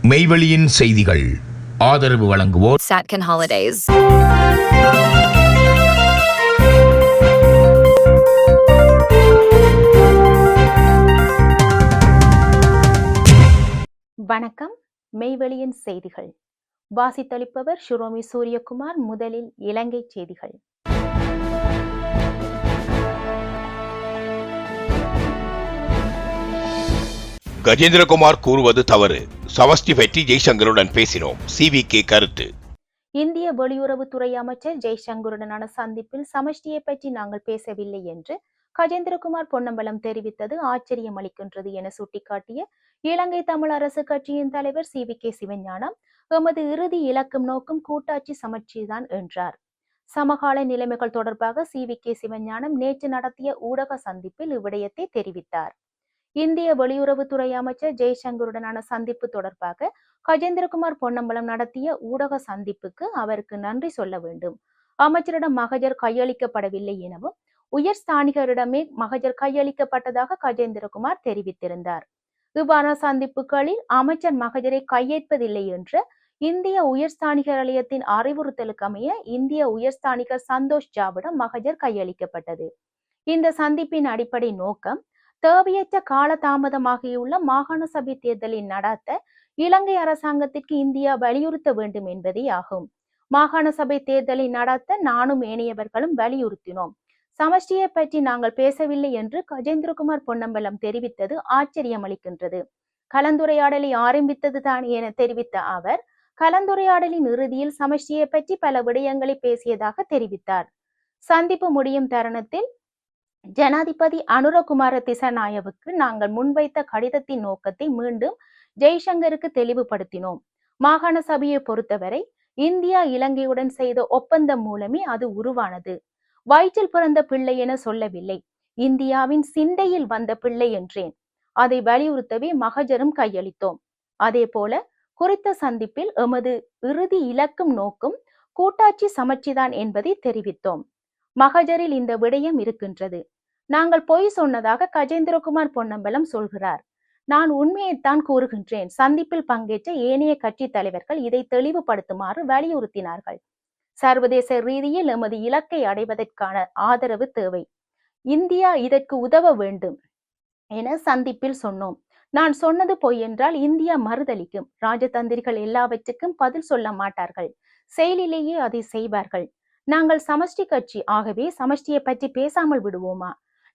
மெய்வெளியின் செய்திகள் ஆதரவு வழங்குவோர் Satcon Holidays. வணக்கம். மெய்வெளியின் செய்திகள் வாசித்தளிப்பவர் ஷுரோமி சூரியகுமார். முதலில் இலங்கை செய்திகள். கஜேந்திரகுமார் கூறுவது தவறு. சமஷ்டி பற்றி ஜெய்சங்கருடன் பேசினோம். CVK கருத்து. இந்திய வெளியுறவுத்துறை அமைச்சர் ஜெய்சங்கருடனான சந்திப்பில் சமஷ்டியை பற்றி நாங்கள் பேசவில்லை என்று கஜேந்திரகுமார் பொன்னம்பலம் தெரிவித்தது ஆச்சரியம் அளிக்கின்றது என சுட்டிக்காட்டிய இலங்கை தமிழ் அரசு கட்சியின் தலைவர் CVK சிவஞானம், எமது இறுதி இலக்கும் நோக்கும் கூட்டாட்சி சமஷ்டிதான் என்றார். சமகால நிலைமைகள் தொடர்பாக CVK சிவஞானம் நேற்று நடத்திய ஊடக சந்திப்பில் இவ்விடயத்தை தெரிவித்தார். இந்திய வெளியுறவுத்துறை அமைச்சர் ஜெய்சங்கருடனான சந்திப்பு தொடர்பாக கஜேந்திரகுமார் பொன்னம்பலம் நடத்திய ஊடக சந்திப்புக்கு அவருக்கு நன்றி சொல்ல வேண்டும். அமைச்சரிடம் மகஜர் கையளிக்கப்படவில்லை எனவும் உயர் ஸ்தானிகரிடமே மகஜர் கையளிக்கப்பட்டதாக கஜேந்திரகுமார் தெரிவித்திருந்தார். இவ்வாறான சந்திப்புகளில் அமைச்சர் மகஜரை கையேற்பதில்லை என்ற இந்திய உயர்ஸ்தானிகர் ஆலயத்தின் அறிவுறுத்தலுக்கு அமைய இந்திய உயர்ஸ்தானிகர் சந்தோஷ் ஜாவிடம் மகஜர் கையளிக்கப்பட்டது. இந்த சந்திப்பின் அடிப்படை நோக்கம் தேவையற்ற கால தாமதமாகியுள்ள மாகாண சபை தேர்தலை நடாத்த இலங்கை அரசாங்கத்திற்கு இந்தியா வலியுறுத்த வேண்டும் என்பதே ஆகும். மாகாண சபை தேர்தலை நடாத்த நானும் ஏனையவர்களும் வலியுறுத்தினோம். சமஷ்டியை பற்றி நாங்கள் பேசவில்லை என்று கஜேந்திரகுமார் பொன்னம்பலம் தெரிவித்தது ஆச்சரியம் அளிக்கின்றது. கலந்துரையாடலை ஆரம்பித்தது தான் என தெரிவித்த அவர், கலந்துரையாடலின் இறுதியில் சமஷ்டியை பற்றி பல விடயங்களை பேசியதாக தெரிவித்தார். சந்திப்பு முடியும் தருணத்தில் ஜனாதிபதி அனுரகுமார திசாநாயகவுக்கு நாங்கள் முன்வைத்த கடிதத்தின் நோக்கத்தை மீண்டும் ஜெய்சங்கருக்கு தெளிவுபடுத்தினோம். மாகாண சபையை பொறுத்தவரை இந்தியா இலங்கையுடன் செய்த ஒப்பந்தம் மூலமே அது உருவானது. வயிற்றில் பிறந்த பிள்ளை என சொல்லவில்லை, இந்தியாவின் சிந்தையில் வந்த பிள்ளை என்றேன். அதை வலியுறுத்தவே மகஜரும் கையளித்தோம். அதே போல குறித்த சந்திப்பில் எமது இறுதி இலக்கும் நோக்கும் கூட்டாட்சி சமர்ச்சிதான் என்பதை தெரிவித்தோம். மகஜரில் இந்த விடயம் இருக்கின்றது. நாங்கள் பொய் சொன்னதாக கஜேந்திரகுமார் பொன்னம்பலம் சொல்கிறார். நான் உண்மையைத்தான் கூறுகின்றேன். சந்திப்பில் பங்கேற்ற ஏனைய கட்சி தலைவர்கள் இதை தெளிவுபடுத்துமாறு வலியுறுத்தினார்கள். சர்வதேச ரீதியில் எமது இலக்கை அடைவதற்கான ஆதரவு தேவை. இந்தியா இதற்கு உதவ வேண்டும் என சந்திப்பில் சொன்னோம். நான் சொன்னது பொய் என்றால் இந்தியா மறுதளிக்கும். ராஜதந்திரிகள் எல்லாவற்றுக்கும் பதில் சொல்ல மாட்டார்கள், செயலிலேயே அதை செய்வார்கள். நாங்கள் சமஷ்டி கட்சி, ஆகவே சமஷ்டியை பற்றி பேசாமல் விடுவோமா?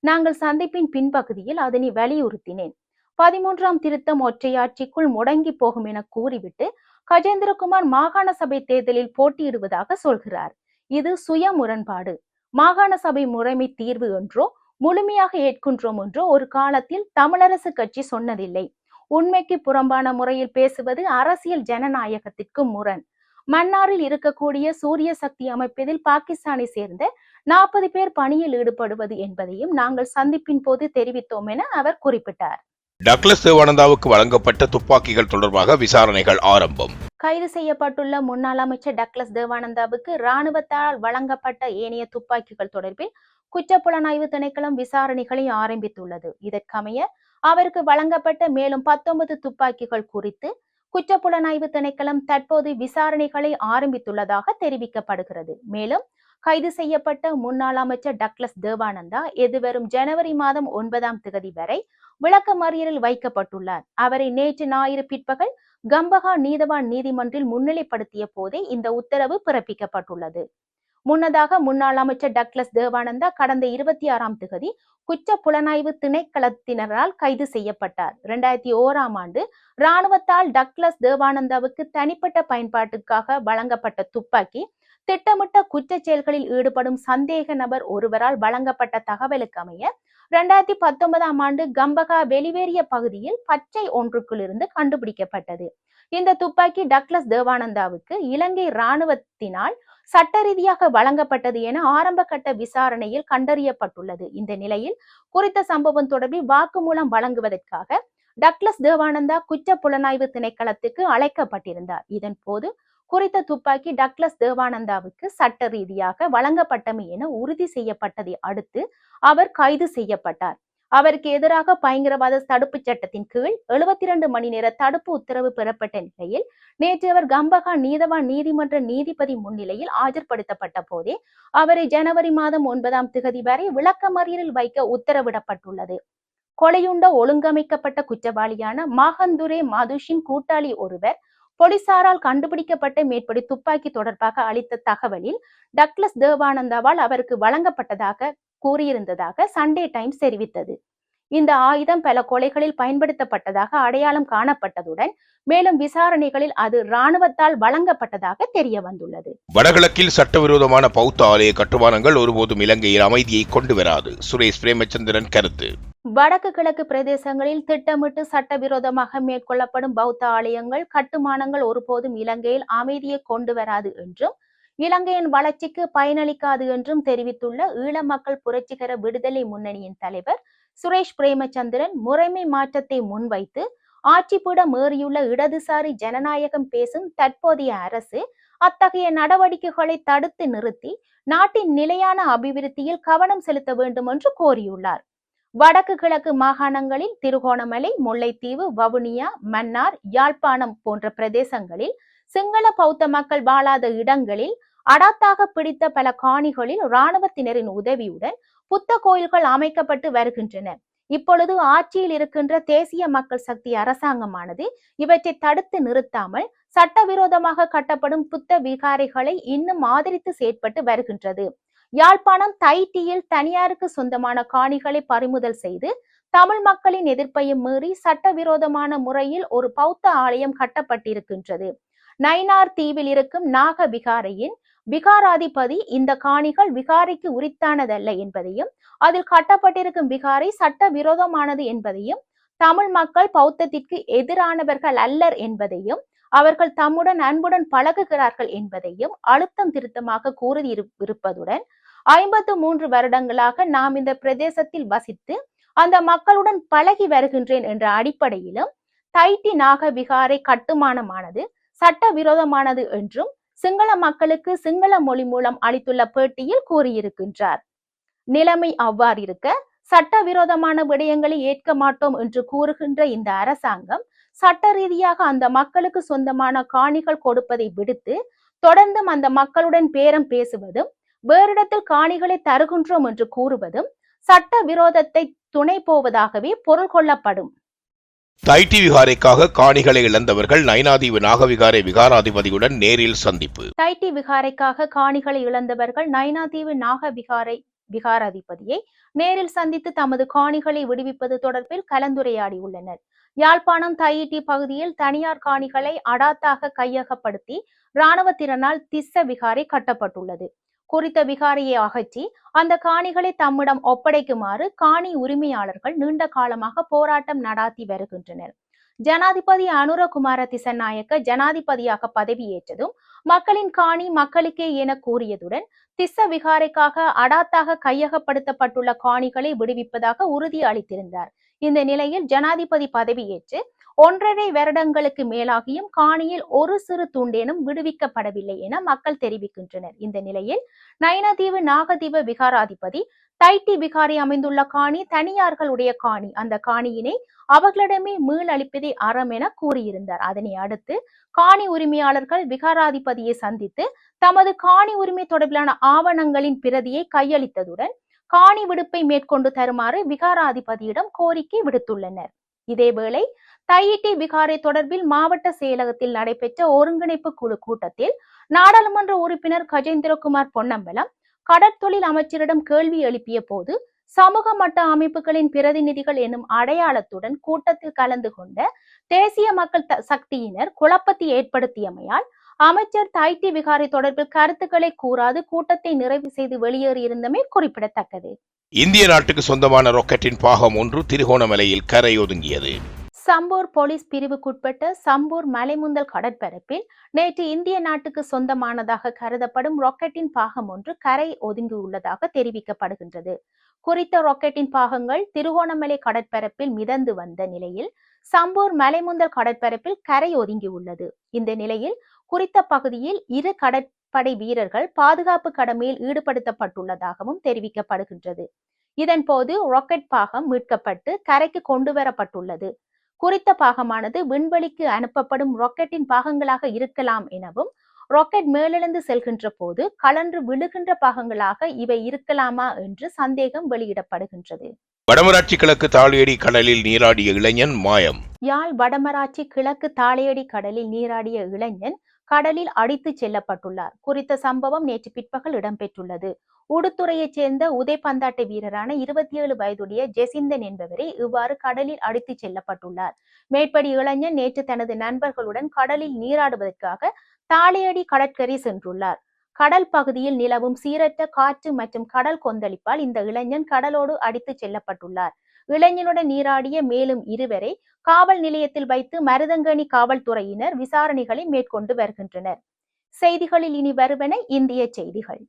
நாங்கள் சந்திப்பின் பின்பகுதியில் அதனை வலியுறுத்தினேன். 13ஆம் திருத்தம் ஒற்றையாட்சிக்குள் முடங்கி போகும் என கூறிவிட்டு கஜேந்திரகுமார் மாகாண சபை தேர்தலில் போட்டியிடுவதாக சொல்கிறார். இது சுய முரண்பாடு. மாகாண சபை முறைமை தீர்வு என்றோ முழுமையாக ஏற்கின்றோம் என்றோ ஒரு காலத்தில் தமிழரசு கட்சி சொன்னதில்லை. உண்மைக்கு புறம்பான முறையில் பேசுவது அரசியல் ஜனநாயகத்திற்கு முரண். மன்னாரில் இருக்கக்கூடிய சூரிய சக்தி அமைப்பதில் பாகிஸ்தானை சேர்ந்த 40 பேர் பணியில் ஈடுபடுவது என்பதையும் நாங்கள் சந்திப்பின் போது தெரிவித்தோம் என அவர் குறிப்பிட்டார். டக்ளஸ் தேவானந்தாவுக்கு வழங்கப்பட்ட துப்பாக்கிகள் தொடர்பாக விசாரணைகள் ஆரம்பம். கைது செய்யப்பட்டுள்ள முன்னாள் அமைச்சர் டக்ளஸ் தேவானந்தாவுக்கு இராணுவத்தால் வழங்கப்பட்ட ஏனைய துப்பாக்கிகள் தொடர்பில் குற்றப்புலனாய்வு திணைக்களம் விசாரணைகளை ஆரம்பித்துள்ளது. இதற்கமைய அவருக்கு வழங்கப்பட்ட மேலும் 19 துப்பாக்கிகள் குறித்து குற்றப்புலனாய்வு திணைக்களம் தற்போது விசாரணைகளை ஆரம்பித்துள்ளதாக தெரிவிக்கப்படுகிறது. மேலும் கைது செய்யப்பட்ட முன்னாள் அமைச்சர் டக்ளஸ் தேவானந்தா எதிர்வரும் ஜனவரி மாதம் 9ஆம் தேதி வரை விளக்கமறியலில் வைக்கப்பட்டுள்ளார். அவரை நேற்று ஞாயிறு பிற்பகல் கம்பஹா நீதவான் நீதிமன்றில் முன்னிலைப்படுத்திய போதே இந்த உத்தரவு பிறப்பிக்கப்பட்டுள்ளது. முன்னதாக முன்னாள் அமைச்சர் டக்ளஸ் தேவானந்தா கடந்த 26ஆம் தேதி குற்ற புலனாய்வு திணைக்களத்தினரால் கைது செய்யப்பட்டார். 2001ஆம் ஆண்டு இராணுவத்தால் டக்ளஸ் தேவானந்தாவுக்கு தனிப்பட்ட பயன்பாட்டுக்காக வழங்கப்பட்ட துப்பாக்கி திட்டமிட்ட குற்றச் செயல்களில் ஈடுபடும் சந்தேக நபர் ஒருவரால் வழங்கப்பட்ட தகவலுக்கு அமைய 2019ஆம் ஆண்டு கம்பகா வெளிவேறிய பகுதியில் பச்சை ஒன்றுக்குள் இருந்து கண்டுபிடிக்கப்பட்டது. இந்த துப்பாக்கி டக்ளஸ் தேவானந்தாவுக்கு இலங்கை இராணுவத்தினால் சட்ட ரீதியாக வழங்கப்பட்டது என ஆரம்ப கட்ட விசாரணையில் கண்டறியப்பட்டுள்ளது. இந்த நிலையில் குறித்த சம்பவம் தொடர்பில் வாக்குமூலம் வழங்குவதற்காக டக்ளஸ் தேவானந்தா குற்ற புலனாய்வு திணைக்களத்துக்கு அழைக்கப்பட்டிருந்தார். இதன் போது குறித்த துப்பாக்கி டக்ளஸ் தேவானந்தாவுக்கு சட்ட ரீதியாக வழங்கப்பட்டமை என உறுதி செய்யப்பட்டதை அடுத்து அவர் கைது செய்யப்பட்டார். அவருக்கு எதிராக பயங்கரவாத தடுப்பு சட்டத்தின் கீழ் 72 மணி நேர தடுப்பு உத்தரவு பெறப்பட்ட நிலையில் நேற்று அவர் கம்பகா நீதவான் நீதிமன்ற நீதிபதி முன்னிலையில் ஆஜர்படுத்தப்பட்ட போதே அவரை ஜனவரி மாதம் 9ஆம் திகதி வரை விளக்கமறியலில் வைக்க உத்தரவிடப்பட்டுள்ளது. கொலையுண்ட ஒழுங்கமைக்கப்பட்ட குற்றவாளியான மாகந்துரே மதுஷின் கூட்டாளி ஒருவர் போலீசாரால் கண்டுபிடிக்கப்பட்ட மேற்படி துப்பாக்கி தொடர்பாக அளித்த தகவலில் டக்ளஸ் தேவானந்தாவால் அவருக்கு வழங்கப்பட்டதாக கூறியிருந்ததாக சண்டே டைம்ஸ் தெரிவித்தது. இந்த ஆயுதம் பல கொலைகளில் பயன்படுத்தப்பட்டதாக அடையாளம் காணப்பட்டதுடன் மேலும் விசாரணைகளில் அது இராணுவத்தால் வழங்கப்பட்டதாக தெரிய வந்துள்ளது. வடகிழக்கில் சட்டவிரோதமான பௌத்த ஆலய கட்டுமானங்கள் ஒருபோதும் இலங்கையில் அமைதியை கொண்டு வராது. சுரேஷ் பிரேமச்சந்திரன் கருத்து. வடக்கு கிழக்கு பிரதேசங்களில் திட்டமிட்டு சட்டவிரோதமாக மேற்கொள்ளப்படும் பௌத்த ஆலயங்கள் கட்டுமானங்கள் ஒருபோதும் இலங்கையில் அமைதியை கொண்டு வராது என்றும் இலங்கையின் வளர்ச்சிக்கு பயனளிக்காது என்றும் தெரிவித்துள்ள ஈழ மக்கள் புரட்சிகர விடுதலை முன்னணியின் தலைவர் சுரேஷ் பிரேமச்சந்திரன் முறைமை மாற்றத்தை முன்வைத்து ஆட்சிப்பீடம் ஏறியுள்ள இடதுசாரி ஜனநாயகம் பேசும் தற்போதைய அரசு அத்தகைய நடவடிக்கைகளை தடுத்து நிறுத்தி நாட்டின் நிலையான அபிவிருத்தியில் கவனம் செலுத்த வேண்டும் என்று கோரியுள்ளார். வடக்கு கிழக்கு மாகாணங்களில் திருகோணமலை, முல்லைத்தீவு, வவுனியா, மன்னார், யாழ்ப்பாணம் போன்ற பிரதேசங்களில் சிங்கள பௌத்த மக்கள் வாழாத இடங்களில் அடாத்தாக பிடித்த பல காணிகளில் இராணுவத்தினரின் உதவியுடன் புத்த கோயில்கள் அமைக்கப்பட்டு வருகின்றன. இப்பொழுது ஆட்சியில் இருக்கின்ற தேசிய மக்கள் சக்தி அரசாங்கமானது இவற்றை தடுத்து நிறுத்தாமல் சட்டவிரோதமாக கட்டப்படும் புத்த விகாரைகளை இன்னும் ஆதரித்து செயற்பட்டு வருகின்றது. யாழ்ப்பாணம் தைட்டியில் தனியாருக்கு சொந்தமான காணிகளை பறிமுதல் செய்து தமிழ் மக்களின் எதிர்ப்பையும் மீறி சட்டவிரோதமான முறையில் ஒரு பௌத்த ஆலயம் கட்டப்பட்டிருக்கின்றது. நயினார் தீவில் இருக்கும் நாக விகாரையின் விகாராதிபதி இந்த காணிகள் விகாரைக்கு உரித்தானதல்ல என்பதையும் அதில் கட்டப்பட்டிருக்கும் விகாரை சட்ட விரோதமானது என்பதையும் தமிழ் மக்கள் பௌத்தத்திற்கு எதிரானவர்கள் அல்லர் என்பதையும் அவர்கள் தம்முடன் அன்புடன் பழகுகிறார்கள் என்பதையும் அழுத்தம் திருத்தமாக கூறியிருப்பதுடன் 53 வருடங்களாக நாம் இந்த பிரதேசத்தில் வசித்து அந்த மக்களுடன் பழகி வருகின்றேன் என்ற அடிப்படையிலும் தைட்டி நாக விகாரை கட்டுமானமானது சட்டவிரோதமானது என்றும் சிங்கள மக்களுக்கு சிங்கள மொழி மூலம் அளித்துள்ள பேட்டியில் கூறியிருக்கின்றார். நிலைமை அவ்வாறிருக்க சட்டவிரோதமான விடயங்களை ஏற்க மாட்டோம் என்று கூறுகின்ற இந்த அரசாங்கம் சட்ட ரீதியாக அந்த மக்களுக்கு சொந்தமான காணிகள் கொடுப்பதை விடுத்து தொடர்ந்தும் அந்த மக்களுடன் பேரம் பேசுவதும் வேறிடத்தில் காணிகளை தருகின்றோம் என்று கூறுவதும் சட்ட விரோதத்தை துணை போவதாகவே பொருள் கொள்ளப்படும். தைட்டி விகாரைக்காக காணிகளை இழந்தவர்கள் நயினாதீவு நாகவிகாரை விகாராதிபதியுடன் நேரில் சந்திப்பு. தைட்டி விகாரைக்காக காணிகளை இழந்தவர்கள் நயினாதீவு நாக விகாராதிபதியை நேரில் சந்தித்து தமது காணிகளை விடுவிப்பது தொடர்பில் கலந்துரையாடியுள்ளனர். யாழ்ப்பாணம் தையிட்டி பகுதியில் தனியார் காணிகளை அடாத்தாக கையகப்படுத்தி இராணுவத்தினரால் திஸ்ஸ விகாரை கட்டப்பட்டுள்ளது. குறித்த விகாரையை அகற்றி அந்த காணிகளை தம்மிடம் ஒப்படைக்குமாறு காணி உரிமையாளர்கள் நீண்ட காலமாக போராட்டம் நடாத்தி வருகின்றனர். ஜனாதிபதி அனுரகுமார திசநாயக்க ஜனாதிபதியாக பதவியேற்றதும் மக்களின் காணி மக்களுக்கே என கூறியதுடன் திஸ்ஸ விகாரைக்காக அடாத்தாக கையகப்படுத்தப்பட்டுள்ள காணிகளை விடுவிப்பதாக உறுதி அளித்திருந்தார். இந்த நிலையில் ஜனாதிபதி பதவியேற்று 1.5 வருடங்களுக்கு மேலாகியும் காணியில் ஒரு சிறு துண்டேனும் விடுவிக்கப்படவில்லை என மக்கள் தெரிவிக்கின்றனர். இந்த நிலையில் நயினாதீவு நாகதீவு விகாராதிபதி தைட்டி விகாரை அமைந்துள்ள காணி தனியார்களுடைய காணி, அந்த காணியினை அவர்களிடமே மீளளிப்பதை அறம் என கூறியிருந்தார். அதனை அடுத்து காணி உரிமையாளர்கள் விகாராதிபதியை சந்தித்து தமது காணி உரிமை தொடர்பிலான ஆவணங்களின் பிரதியை கையளித்ததுடன் காணி விடுப்பை மேற்கொண்டு தருமாறு விகாராதிபதியிடம் கோரிக்கை விடுத்துள்ளனர். இதேவேளை தையிட்டி விகாரை தொடர்பில் மாவட்ட செயலகத்தில் நடைபெற்ற ஒருங்கிணைப்பு குழு கூட்டத்தில் நாடாளுமன்ற உறுப்பினர் கஜேந்திரகுமார் பொன்னம்பலம் கடற்தொழில் அமைச்சரிடம் கேள்வி எழுப்பிய போது சமூக மட்ட அமைப்புகளின் பிரதிநிதிகள் என்னும் அடையாளத்துடன் கூட்டத்தில் கலந்து கொண்ட தேசிய மக்கள் சக்தியினர் குழப்பத்தை ஏற்படுத்தியமையால் அமைச்சர் தைட்டி விகாரை தொடர்பில் கருத்துக்களை கூறாது கூட்டத்தை நிறைவு செய்து வெளியேறியிருந்தமை குறிப்பிடத்தக்கது. இந்திய நாட்டுக்கு சொந்தமான ராக்கெட்டின் பாகம் 1 திருகோணமலையில் கரையொதுங்கியது. சம்பூர் போலீஸ் பிரிவுக்குட்பட்ட சம்பூர் மலைமுந்தல் கடற்பரப்பில் நேற்று இந்திய நாட்டுக்கு சொந்தமானதாக கருதப்படும் ராக்கெட்டின் பாகம் 1 கரை ஒதுங்கியுள்ளதாக தெரிவிக்கப்படுகின்றது. குறித்த ராக்கெட்டின் பாகங்கள் திருகோணமலை கடற்பரப்பில் மிதந்து வந்த நிலையில் சம்பூர் மலைமுந்தல் கடற்பரப்பில் கரை ஒதுங்கியுள்ளது. இந்த நிலையில் குறித்த பகுதியில் 2 கடற்படை வீரர்கள் பாதுகாப்பு கடமையில் ஈடுபடுத்தப்பட்டுள்ளதாகவும் தெரிவிக்கப்படுகின்றது. இதன்போது ராக்கெட் பாகம் மீட்கப்பட்டு கரைக்கு கொண்டு வரப்பட்டுள்ளது. குறித்த பாகமானது விண்வெளிக்கு அனுப்பப்படும் ராக்கெட்டின் பாகங்களாக இருக்கலாம் எனவும், ராக்கெட் மேலெழுந்து செல்கின்ற போது கலன்று விழுகின்ற பாகங்களாக இவை இருக்கலாமா என்று சந்தேகம் வெளியிடப்படுகின்றது. வடமராட்சி கிழக்கு தாளியடி கடலில் நீராடிய இளைஞன் மாயம். யாழ் வடமராட்சி கிழக்கு தாளையடி கடலில் நீராடிய இளைஞன் கடலில் அடித்து செல்லப்பட்டுள்ளார். குறித்த சம்பவம் நேற்று பிற்பகல் இடம்பெற்றுள்ளது. உடுத்துறையைச் சேர்ந்த உதைப்பந்தாட்ட வீரரான 27 வயதுடைய ஜெசிந்தன் என்பவரே இவ்வாறு கடலில் அடித்து செல்லப்பட்டுள்ளார். மேற்படி இளைஞன் நேற்று தனது நண்பர்களுடன் கடலில் நீராடுவதற்காக தாளையடி கடற்கரை சென்றுள்ளார். கடல் பகுதியில் நிலவும் சீரற்ற காற்று மற்றும் கடல் கொந்தளிப்பால் இந்த இளைஞன் கடலோடு அடித்து செல்லப்பட்டுள்ளார். இளைஞனுடன் நீராடிய மேலும் இருவரை காவல் நிலையத்தில் வைத்து மருதங்கணி காவல்துறையினர் விசாரணைகளை மேற்கொண்டு வருகின்றனர். செய்திகளில் இனி வருவன இந்திய செய்திகள்.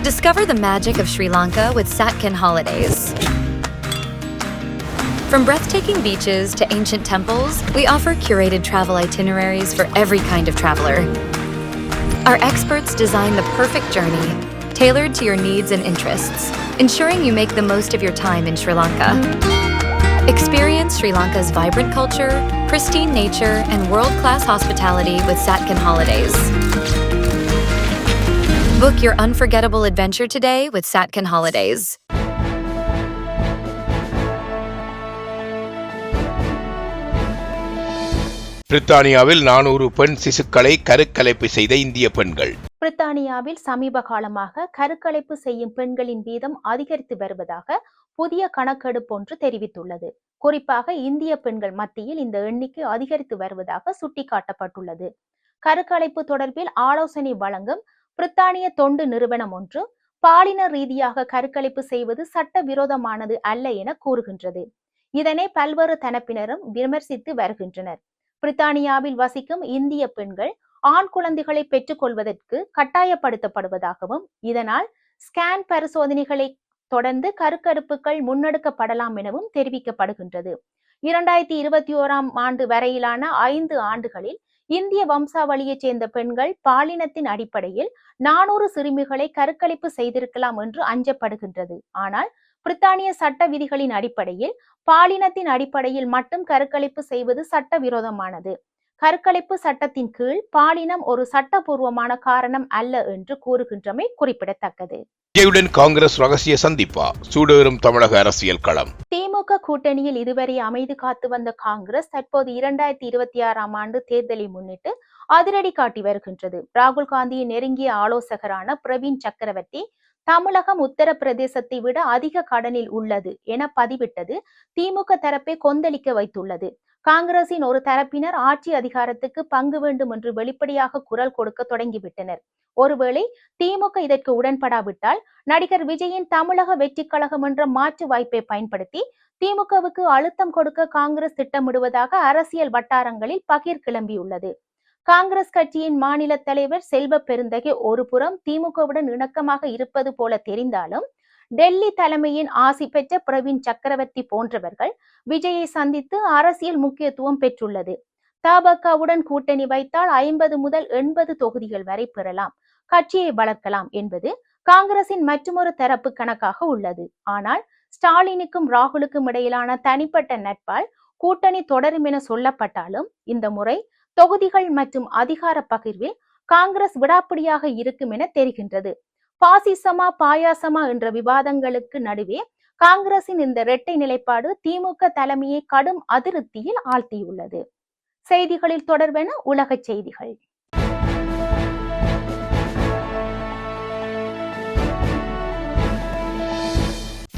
Discover the magic of Sri Lanka with Satkin Holidays. From breathtaking beaches to ancient temples, we offer curated travel itineraries for every kind of traveler. Our experts design the perfect journey, tailored to your needs and interests, ensuring you make the most of your time in Sri Lanka. Experience Sri Lanka's vibrant culture, pristine nature, and world-class hospitality with Satkin Holidays. Book your unforgettable adventure today with Satkin Holidays. பிரித்தானியாவில் 400 பெண் சிசுக்களை கருக்கலைப்பு செய்த இந்திய பெண்கள். பிரித்தானியாவில் சமீப காலமாக கருக்கலைப்பு செய்யும் பெண்களின் வீதம் அதிகரித்து வருவதாக புதிய கணக்கெடுப்பு ஒன்று தெரிவித்துள்ளது. குறிப்பாக இந்திய பெண்கள் மத்தியில் இந்த எண்ணிக்கை அதிகரித்து வருவதாக சுட்டிக்காட்டப்பட்டுள்ளது. கருக்கலைப்பு தொடர்பில் ஆலோசனை வழங்கும் பிரித்தானிய தொண்டு நிறுவனம் ஒன்று பாலின ரீதியாக கருக்கலைப்பு செய்வது சட்டவிரோதமானது அல்ல என கூறுகின்றது. இதனை பல்வேறு தரப்பினரும் விமர்சித்து வருகின்றனர். பிரித்தானியாவில் வசிக்கும் இந்திய பெண்கள் ஆண் குழந்தைகளை பெற்றுக் கொள்வதற்கு கட்டாயப்படுத்தப்படுவதாகவும், இதனால் ஸ்கேன் பரிசோதனைகளை தொடர்ந்து கருக்கெடுப்புகள் முன்னெடுக்கப்படலாம் எனவும் தெரிவிக்கப்படுகின்றது. 2021ஆம் ஆண்டு வரையிலான 5 ஆண்டுகளில் இந்திய வம்சாவளியைச் சேர்ந்த பெண்கள் பாலினத்தின் அடிப்படையில் 400 சிறுமிகளை கருக்கலைப்பு செய்திருக்கலாம் என்று அஞ்சப்படுகின்றது. ஆனால் பிரித்தானிய சட்ட விதிகளின் அடிப்படையில் பாலினத்தின் அடிப்படையில் மட்டும் கருக்கலைப்பு செய்வது சட்டவிரோதமானது. கருக்கலைப்பு சட்டத்தின் கீழ் பாலினம் ஒரு சட்டபூர்வமான காரணம் அல்ல என்று கூறுகின்றமை குறிப்பிடத்தக்கது. விஜயுடன் காங்கிரஸ் ரகசிய சந்திப்பா? சூடேறும் தமிழக அரசியல் களம். திமுக கூட்டணியில் இதுவரை அமைதி காத்து வந்த காங்கிரஸ் தற்போது 2026ஆம் ஆண்டு தேர்தலை முன்னிட்டு அதிரடி காட்டி வருகின்றது. ராகுல் காந்தியின் நெருங்கிய ஆலோசகரான பிரவீன் சக்கரவர்த்தி தமிழகம் உத்தரப்பிரதேசத்தை விட அதிக கடனில் உள்ளது என பதிவிட்டது திமுக தரப்பை கொந்தளிக்க வைத்துள்ளது. காங்கிரசின் ஒரு தரப்பினர் ஆட்சி அதிகாரத்துக்கு பங்கு வேண்டும் என்று வெளிப்படையாக குரல் கொடுக்க தொடங்கிவிட்டனர். ஒருவேளை திமுக இதற்கு உடன்படாவிட்டால் நடிகர் விஜயின் தமிழக வெற்றி கழகம் என்ற மாற்று வாய்ப்பை பயன்படுத்தி திமுகவுக்கு அழுத்தம் கொடுக்க காங்கிரஸ் திட்டமிடுவதாக அரசியல் வட்டாரங்களில் பகீர் கிளம்பியுள்ளது. காங்கிரஸ் கட்சியின் மாநில தலைவர் செல்வ பெருந்தகை ஒரு புறம் திமுகவுடன் இணக்கமாக இருப்பது போல தெரிந்தாலும், டெல்லி தலைமையின் ஆசி பெற்ற பிரவீன் சக்கரவர்த்தி போன்றவர்கள் விஜயை சந்தித்து அரசியல் முக்கியத்துவம் பெற்றுள்ளது. தபாகவுடன் கூட்டணி வைத்தால் 50 முதல் 80 தொகுதிகள் வரை பெறலாம், கட்சியை வளர்க்கலாம் என்பது காங்கிரசின் மற்றொரு தரப்பு கணக்காக உள்ளது. ஆனால் ஸ்டாலினுக்கும் ராகுலுக்கும் இடையிலான தனிப்பட்ட நட்பால் கூட்டணி தொடரும் என சொல்லப்பட்டாலும், இந்த முறை தொகுதிகள் மற்றும் அதிகார பகிர்வில் காங்கிரஸ் விடாப்பிடியாக இருக்கும் என தெரிகின்றது. பாசிசமா பாயாசமா என்ற விவாதங்களுக்கு நடுவே காங்கிரசின் இந்த இரட்டை நிலைப்பாடு திமுக தலைமையை கடும் அதிருப்தியில் ஆழ்த்தியுள்ளது. செய்திகளில் தொடர்வென உலக செய்திகள்.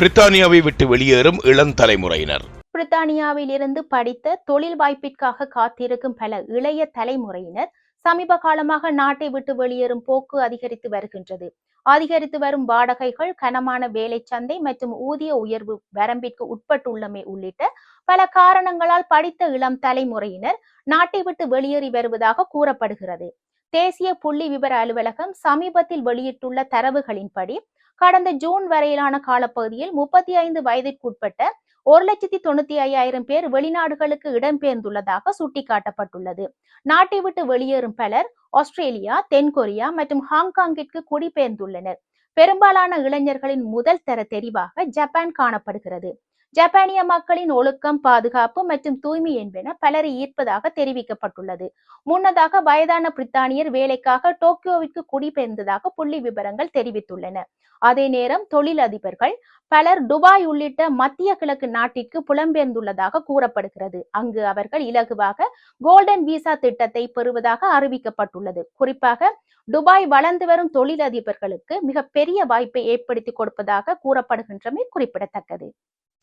பிரித்தானியாவை விட்டு வெளியேறும் இளம் தலைமுறையினர். பிரித்தானியாவில் இருந்து படித்த தொழில் வாய்ப்பிற்காக காத்திருக்கும் பல இளைய தலைமுறையினர் சமீப காலமாக நாட்டை விட்டு வெளியேறும் போக்கு அதிகரித்து வருகின்றது. அதிகரித்து வரும் வாடகைகள், கனமான வேலை சந்தை மற்றும் ஊதிய உயர்வு வரம்பிற்கு உட்பட்டுள்ளமை உள்ளிட்ட பல காரணங்களால் படித்த இளம் தலைமுறையினர் நாட்டை விட்டு வெளியேறி வருவதாக கூறப்படுகிறது. தேசிய புள்ளி விவர அலுவலகம் சமீபத்தில் வெளியிட்டுள்ள தரவுகளின்படி கடந்த ஜூன் வரையிலான காலப்பகுதியில் 35 வயதிற்குட்பட்ட 1,95,000 பேர் வெளிநாடுகளுக்கு இடம்பெயர்ந்துள்ளதாக சுட்டிக்காட்டப்பட்டுள்ளது. நாட்டை விட்டு வெளியேறும் பலர் ஆஸ்திரேலியா, தென்கொரியா மற்றும் ஹாங்காங்கிற்கு குடிபெயர்ந்துள்ளனர். பெரும்பாலான இளைஞர்களின் முதல் தர தெரிவாக ஜப்பான் காணப்படுகிறது. ஜப்பானிய மக்களின் ஒழுக்கம், பாதுகாப்பு மற்றும் தூய்மை என்பன பலரை ஈர்ப்பதாக தெரிவிக்கப்பட்டுள்ளது. முன்னதாக வயதான பிரித்தானியர் வேலைக்காக டோக்கியோவிற்கு குடிபெயர்ந்ததாக புள்ளி விவரங்கள் தெரிவித்துள்ளன. அதே நேரம் தொழிலதிபர்கள் பலர் துபாய் உள்ளிட்ட மத்திய கிழக்கு நாட்டிற்கு புலம்பெயர்ந்துள்ளதாக கூறப்படுகிறது. அங்கு அவர்கள் இலகுவாக கோல்டன் விசா திட்டத்தை பெறுவதாக அறிவிக்கப்பட்டுள்ளது. குறிப்பாக துபாய் வளர்ந்து வரும் தொழிலதிபர்களுக்கு மிக பெரிய வாய்ப்பை ஏற்படுத்தி கொடுப்பதாக கூறப்படுகின்றமை குறிப்பிடத்தக்கது.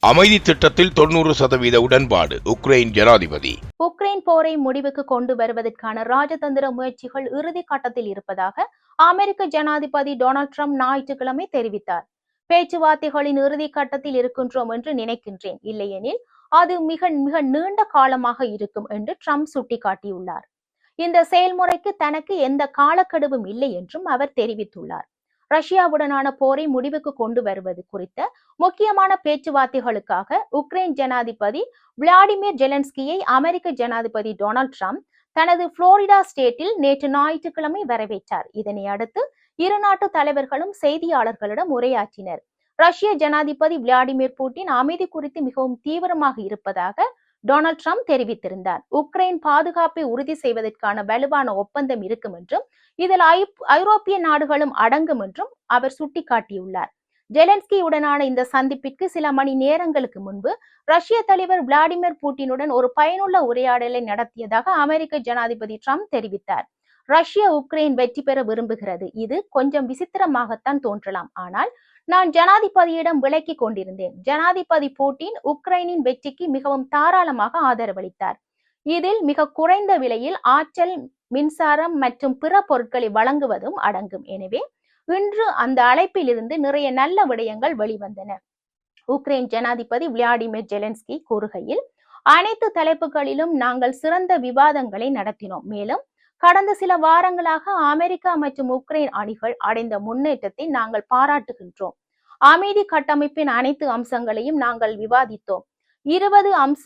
அமைதி திட்டத்தில் 90% உடன்பாடு உக்ரைன் ஜனாதிபதி. உக்ரைன் போரை முடிவுக்கு கொண்டு வருவதற்கான ராஜதந்திர முயற்சிகள் இறுதி கட்டத்தில் இருப்பதாக அமெரிக்க ஜனாதிபதி டொனால்ட் ட்ரம்ப் ஞாயிற்றுக்கிழமை தெரிவித்தார். பேச்சுவார்த்தைகளின் இறுதி கட்டத்தில் இருக்கின்றோம் என்று நினைக்கின்றேன், இல்லையெனில் அது மிக மிக நீண்ட காலமாக இருக்கும் என்று ட்ரம்ப் சுட்டிக்காட்டியுள்ளார். இந்த செயல்முறைக்கு தனக்கு எந்த காலக்கெடுவும் இல்லை என்றும் அவர் தெரிவித்துள்ளார். ரஷ்யாவுடனான போரை முடிவுக்கு கொண்டு வருவது குறித்த முக்கியமான பேச்சுவார்த்தைகளுக்காக உக்ரைன் ஜனாதிபதி விளாடிமிர் ஜெலன்ஸ்கியை அமெரிக்க ஜனாதிபதி டொனால்ட் ட்ரம்ப் தனது புளோரிடா ஸ்டேட்டில் நேற்று ஞாயிற்றுக்கிழமை வரவேற்றார். இதனை அடுத்து இரு நாட்டு தலைவர்களும் செய்தியாளர்களிடம் உரையாற்றினர். ரஷ்ய ஜனாதிபதி விளாடிமிர் புட்டின் அமைதி குறித்து மிகவும் தீவிரமாக இருப்பதாக டொனால்ட் ட்ரம்ப் தெரிவித்திருந்தார். உக்ரைன் பாதுகாப்பை உறுதி செய்வதற்கான வலுவான ஒப்பந்தம் இருக்கும் என்றும் இதில் ஐரோப்பிய நாடுகளும் அடங்கும் என்றும் அவர் சுட்டிக்காட்டியுள்ளார். ஜெலன்ஸ்கியுடனான இந்த சந்திப்பிற்கு சில மணி நேரங்களுக்கு முன்பு ரஷ்ய தலைவர் விளாடிமிர் புட்டினுடன் ஒரு பயனுள்ள உரையாடலை நடத்தியதாக அமெரிக்க ஜனாதிபதி ட்ரம்ப் தெரிவித்தார். ரஷ்ய உக்ரைன் வெற்றி பெற விரும்புகிறது. இது கொஞ்சம் விசித்திரமாகத்தான் தோன்றலாம், ஆனால் நான் ஜனாதிபதியிடம் விளக்கி கொண்டிருந்தேன். ஜனாதிபதி புட்டின் உக்ரைனின் வெற்றிக்கு மிகவும் தாராளமாக ஆதரவளித்தார். இதில் மிக குறைந்த விலையில் ஆற்றல், மின்சாரம் மற்றும் பிற பொருட்களை வழங்குவதும் அடங்கும். எனவே இன்று அந்த அழைப்பில் இருந்து நிறைய நல்ல விடயங்கள் வெளிவந்தன. உக்ரைன் ஜனாதிபதி விளாடிமிர் ஜெலன்ஸ்கி கூறுகையில், அனைத்து தலைப்புகளிலும் நாங்கள் சிறந்த விவாதங்களை நடத்தினோம். மேலும் கடந்த சில வாரங்களாக அமெரிக்கா மற்றும் உக்ரைன் அணிகள் அடைந்த முன்னேற்றத்தை நாங்கள் பாராட்டுகின்றோம். அமைதி கட்டமைப்பின் அனைத்து அம்சங்களையும் நாங்கள் விவாதித்தோம். 20 அம்ச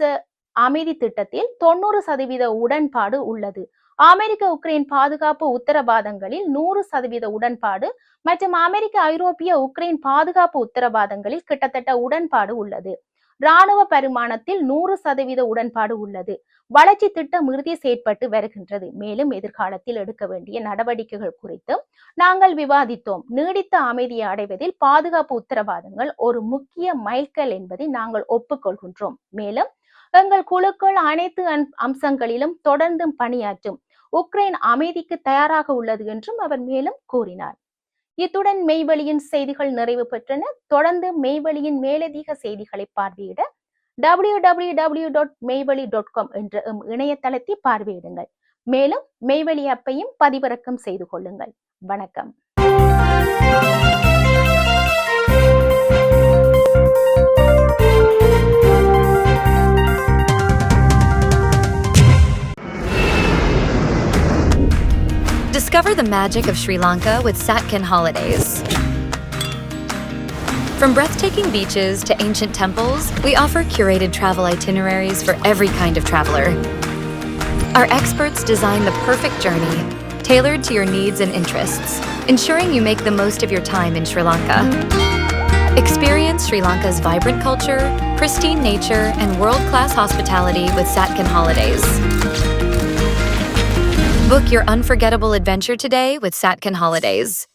அமைதி திட்டத்தில் 90% உடன்பாடு உள்ளது. அமெரிக்க உக்ரைன் பாதுகாப்பு உத்தரவாதங்களில் 100% உடன்பாடு மற்றும் அமெரிக்க ஐரோப்பிய உக்ரைன் பாதுகாப்பு உத்தரவாதங்களில் கிட்டத்தட்ட உடன்பாடு உள்ளது. இராணுவ பரிமாணத்தில் 100% உடன்பாடு உள்ளது. வளர்ச்சி திட்டம் இறுதி செயற்பட்டு வருகின்றது. மேலும் எதிர்காலத்தில் எடுக்க வேண்டிய நடவடிக்கைகள் குறித்து நாங்கள் விவாதித்தோம். நீடித்த அமைதியை அடைவதில் பாதுகாப்பு உத்தரவாதங்கள் ஒரு முக்கிய மைல்கல் என்பதை நாங்கள் ஒப்புக்கொள்கின்றோம். மேலும் எங்கள் குழுக்கள் அனைத்து அம்சங்களிலும் தொடர்ந்து பணியாற்றும். உக்ரைன் அமைதிக்கு தயாராக உள்ளது என்றும் அவர் மேலும் கூறினார். இத்துடன் மெய்வெளியின் செய்திகள் நிறைவு பெற்றன. தொடர்ந்து மெய்வெளியின் மேலதிக செய்திகளை பார்வையிட www.மெய்வெளி.com என்ற இணையதளத்தை பார்வையிடுங்கள். மேலும் மெய்வெளி ஆப்பையும் பதிவிறக்கம் செய்து கொள்ளுங்கள். வணக்கம். Discover the magic of Sri Lanka with Satkin Holidays. From breathtaking beaches to ancient temples, we offer curated travel itineraries for every kind of traveler. Our experts design the perfect journey, tailored to your needs and interests, ensuring you make the most of your time in Sri Lanka. Experience Sri Lanka's vibrant culture, pristine nature, and world-class hospitality with Satkin Holidays. Book your unforgettable adventure today with Satkin Holidays.